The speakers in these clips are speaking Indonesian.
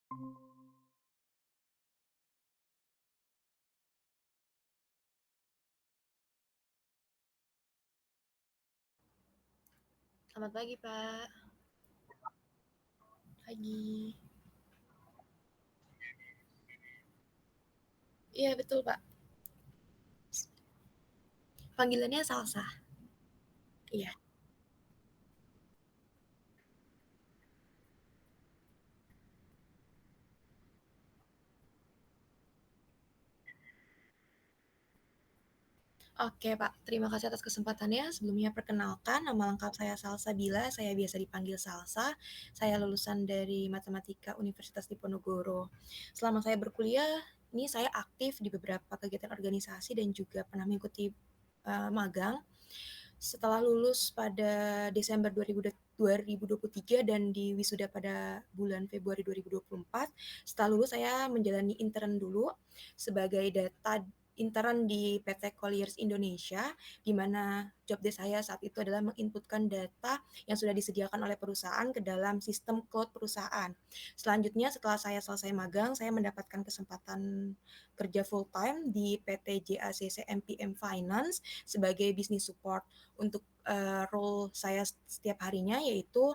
Selamat pagi, Pak. Pagi. Iya, betul, Pak. Panggilannya Salsa. Iya. Oke, Pak. Terima kasih atas kesempatannya. Sebelumnya perkenalkan, nama lengkap saya Salsabila, saya biasa dipanggil Salsa. Saya lulusan dari Matematika Universitas Diponegoro. Selama saya berkuliah, ini saya aktif di beberapa kegiatan organisasi dan juga pernah mengikuti magang. Setelah lulus pada Desember 2023 dan di wisuda pada bulan Februari 2024, setelah lulus saya menjalani intern dulu sebagai data intern di PT Colliers Indonesia, di mana job desk saya saat itu adalah menginputkan data yang sudah disediakan oleh perusahaan ke dalam sistem cloud perusahaan. Selanjutnya setelah saya selesai magang, saya mendapatkan kesempatan kerja full time di PT JACC MPM Finance sebagai business support. Untuk role saya setiap harinya yaitu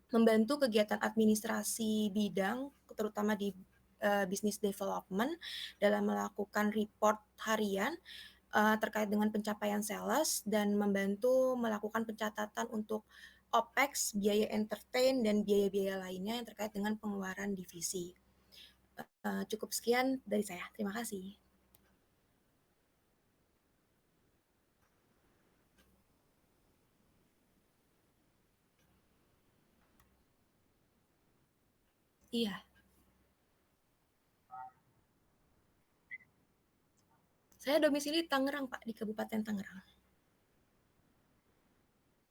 membantu kegiatan administrasi bidang, terutama di business development dalam melakukan report harian terkait dengan pencapaian sales dan membantu melakukan pencatatan untuk OPEX, biaya entertain, dan biaya-biaya lainnya yang terkait dengan pengeluaran divisi. Cukup sekian dari saya. Terima kasih. Iya, saya domisili Tangerang, Pak, di Kabupaten Tangerang.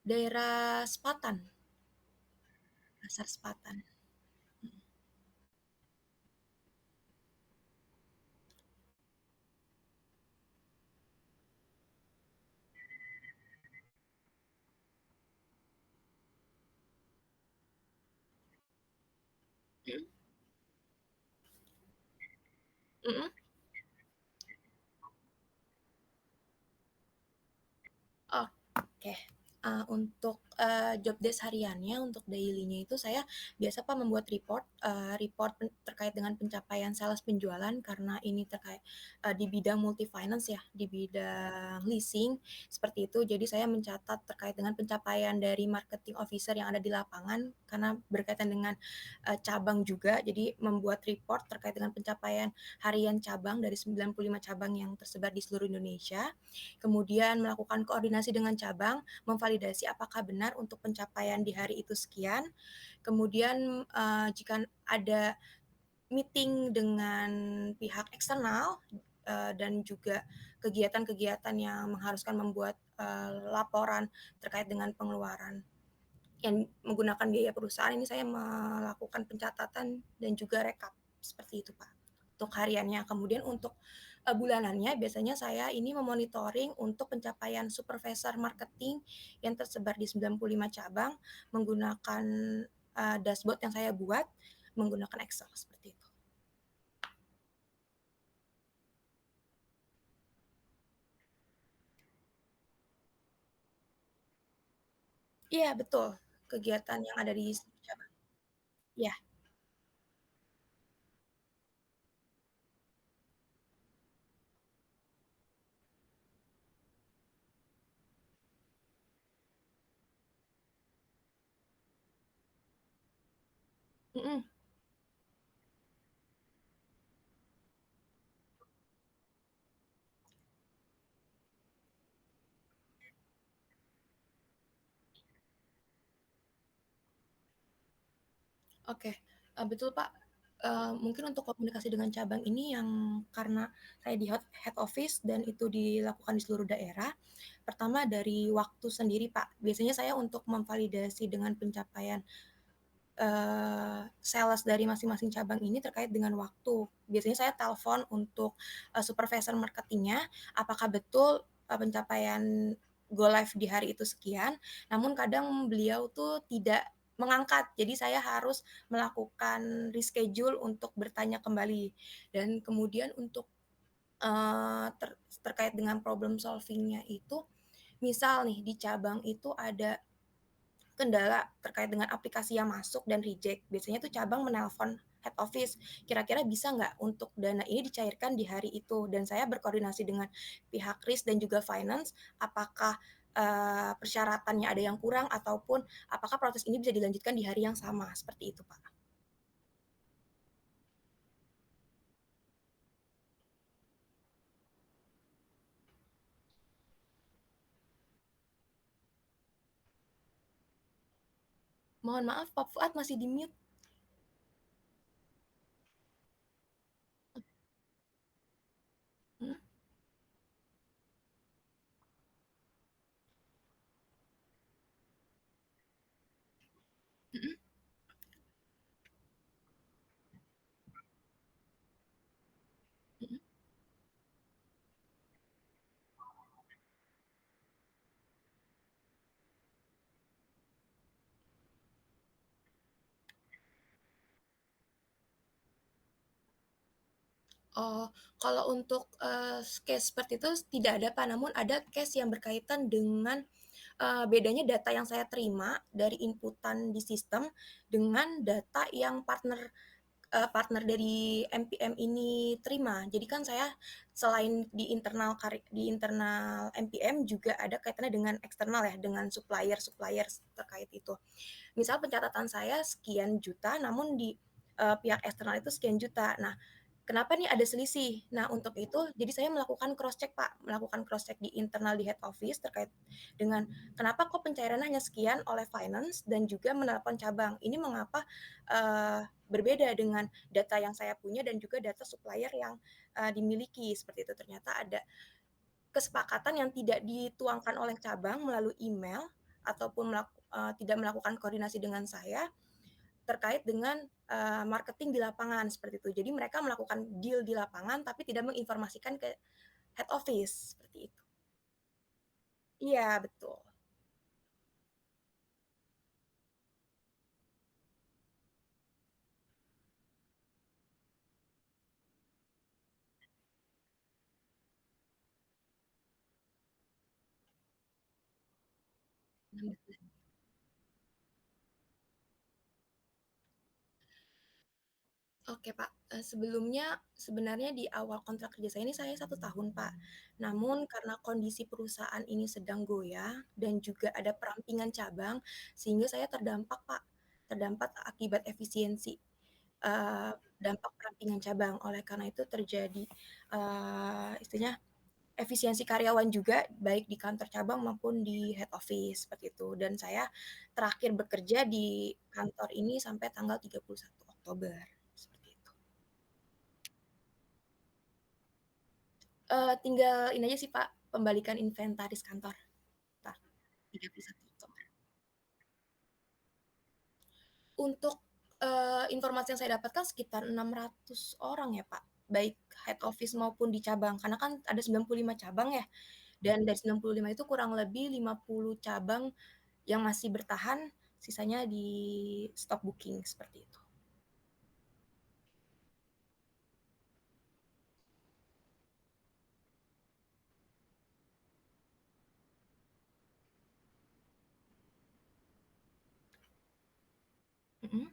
Daerah Sepatan, Pasar Sepatan. Mhm, mhm. Oke, untuk, job desk hariannya, untuk daily-nya itu saya biasa, Pak, membuat report terkait dengan pencapaian sales penjualan karena ini terkait, di bidang multi finance ya, di bidang leasing, seperti itu. Jadi saya mencatat terkait dengan pencapaian dari marketing officer yang ada di lapangan karena berkaitan dengan, cabang juga. Jadi membuat report terkait dengan pencapaian harian cabang dari 95 cabang yang tersebar di seluruh Indonesia. Kemudian melakukan koordinasi dengan cabang, memvalidasi apakah benar untuk pencapaian di hari itu sekian. Kemudian, jika ada meeting dengan pihak eksternal, dan juga kegiatan-kegiatan yang mengharuskan membuat, laporan terkait dengan pengeluaran yang menggunakan biaya perusahaan, ini saya melakukan pencatatan dan juga rekap, seperti itu, Pak, untuk hariannya. Kemudian untuk, bulanannya biasanya saya ini memonitoring untuk pencapaian supervisor marketing yang tersebar di 95 cabang menggunakan, dashboard yang saya buat menggunakan Excel, seperti itu. Iya, betul, kegiatan yang ada di seluruh cabang. Iya, mhm. Oke, betul, Pak. Mungkin untuk komunikasi dengan cabang ini yang karena saya di head office dan itu dilakukan di seluruh daerah, pertama dari waktu sendiri, Pak. Biasanya saya untuk memvalidasi dengan pencapaian, sales dari masing-masing cabang ini terkait dengan waktu. Biasanya saya telepon untuk, supervisor marketing-nya, apakah betul, pencapaian go live di hari itu sekian, namun kadang beliau tuh tidak mengangkat. Jadi saya harus melakukan reschedule untuk bertanya kembali. Dan kemudian untuk, terkait dengan problem solving-nya itu, misal nih di cabang itu ada kendala terkait dengan aplikasi yang masuk dan reject. Biasanya tuh cabang menelpon head office, kira-kira bisa nggak untuk dana ini dicairkan di hari itu? Dan saya berkoordinasi dengan pihak risk dan juga finance, apakah persyaratannya ada yang kurang ataupun apakah proses ini bisa dilanjutkan di hari yang sama, seperti itu, Pak. Mohon maaf, Pak Fuad masih di mute. Mhm, mhm. Mhm. Oh, kalau untuk, case seperti itu tidak ada, Pak, namun ada case yang berkaitan dengan, bedanya data yang saya terima dari inputan di sistem dengan data yang partner dari MPM ini terima. Jadi kan saya selain di internal MPM juga ada kaitannya dengan eksternal ya, dengan supplier-supplier terkait itu. Misal pencatatan saya sekian juta, namun di pihak eksternal itu sekian juta. Nah, kenapa nih ada selisih? Nah, untuk itu, jadi saya melakukan cross check, Pak, melakukan cross check di internal di head office terkait dengan kenapa kok pencairannya hanya sekian oleh finance dan juga menelpon cabang. Ini mengapa berbeda dengan data yang saya punya dan juga data supplier yang dimiliki seperti itu. Ternyata ada kesepakatan yang tidak dituangkan oleh cabang melalui email ataupun tidak melakukan koordinasi dengan saya terkait dengan marketing di lapangan seperti itu. Jadi mereka melakukan deal di lapangan tapi tidak menginformasikan ke head office seperti itu. Iya, betul. Oke, Pak, sebelumnya sebenarnya di awal kontrak kerja saya ini saya 1 tahun, Pak. Namun karena kondisi perusahaan ini sedang goyah dan juga ada perampingan cabang, sehingga saya terdampak, Pak. Terdampak akibat efisiensi, dampak perampingan cabang. Oleh karena itu terjadi, istilahnya efisiensi karyawan juga, baik di kantor cabang maupun di head office, seperti itu. Dan saya terakhir bekerja di kantor ini sampai tanggal 31 Oktober, seperti itu. Tinggal ini aja sih, Pak, pembalikan inventaris kantor, entar 31 Oktober. Untuk, informasi yang saya dapatkan sekitar 600 orang ya, Pak, baik head office maupun di cabang, karena kan ada 95 cabang ya, dan dari 95 itu kurang lebih 50 cabang yang masih bertahan, sisanya di stop booking, seperti itu. Mhm,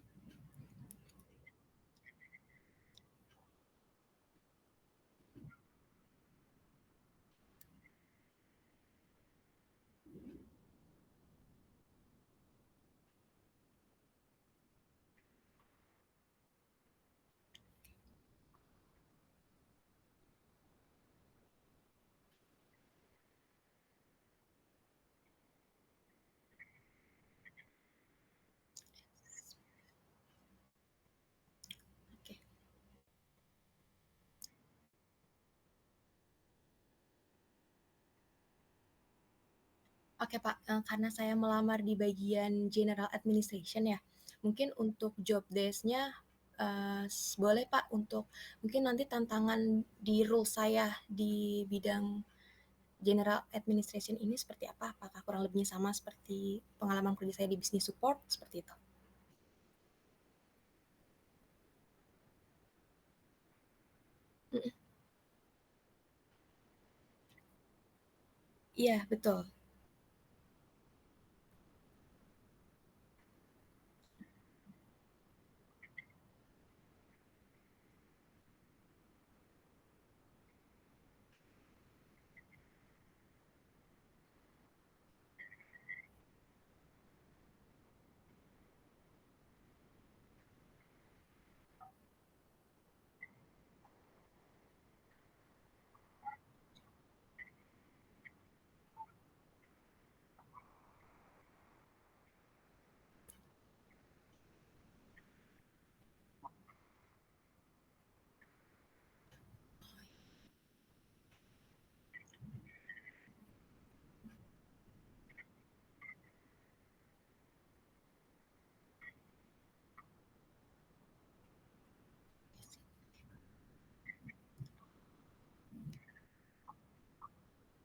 oke. Oke, Pak, karena saya melamar di bagian general administration ya, mungkin untuk job desk-nya, boleh, Pak, untuk mungkin nanti tantangan di role saya di bidang general administration ini seperti apa? Apakah kurang lebihnya sama seperti pengalaman kerja saya di business support, seperti itu? Mhm. Iya, betul.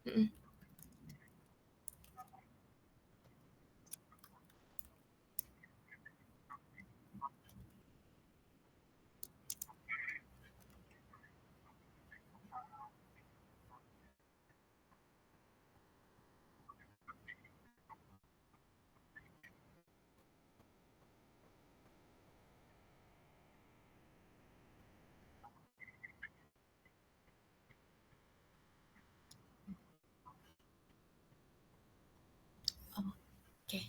Mhm. Oke.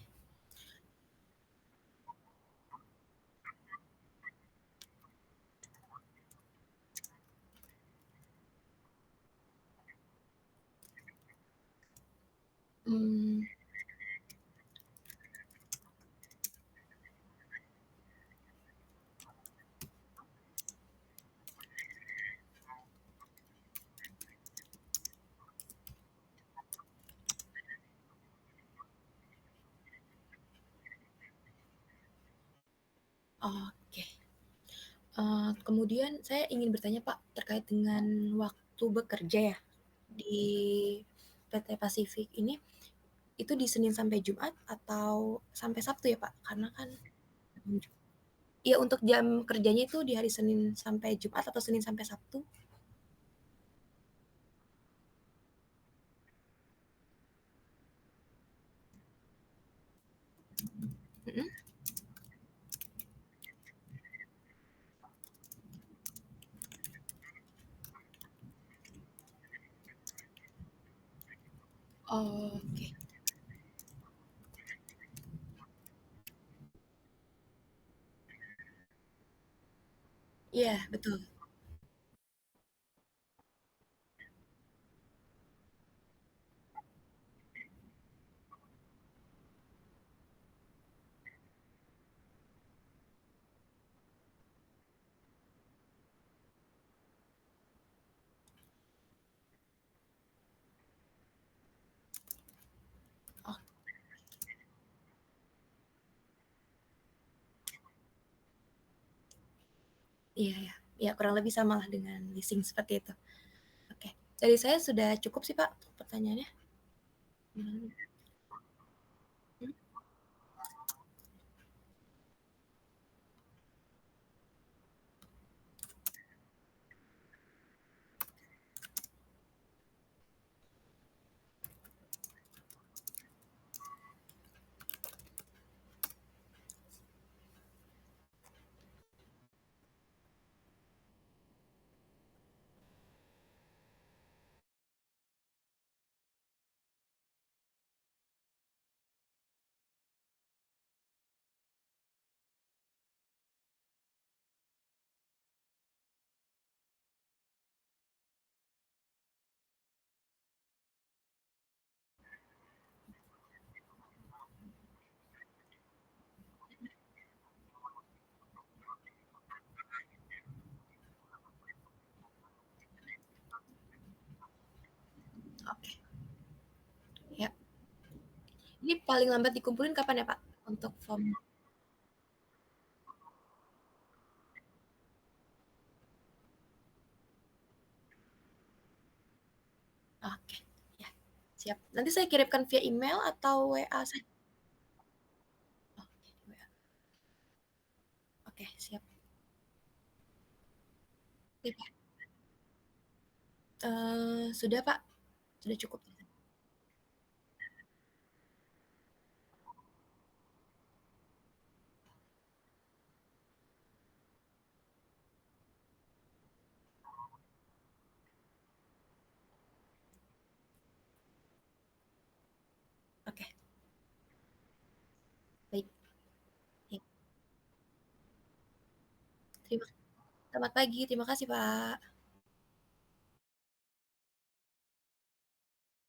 Mmm, oke. Kemudian saya ingin bertanya, Pak, terkait dengan waktu bekerja ya, di PT Pasifik ini, itu di Senin sampai Jumat atau sampai Sabtu ya, Pak? Karena kan iya, untuk jam kerjanya itu di hari Senin sampai Jumat atau Senin sampai Sabtu? Mhm. Oke. Iya, betul. Oh, iya ya. Ya, kurang lebih samalah dengan leasing seperti itu. Oke. Dari saya sudah cukup sih, Pak, untuk pertanyaannya. Mmm, mhm. Oke. Ya. Ini paling lambat dikumpulin kapan ya, Pak, untuk form? Oke, ya, siap. Nanti saya kirimkan via email atau WA saja? Oke, WA. Oke, siap. Oke, Pak. Sudah, Pak, sudah cukup. Oke, baik. Ya, terima selamat pagi, terima kasih, Pak.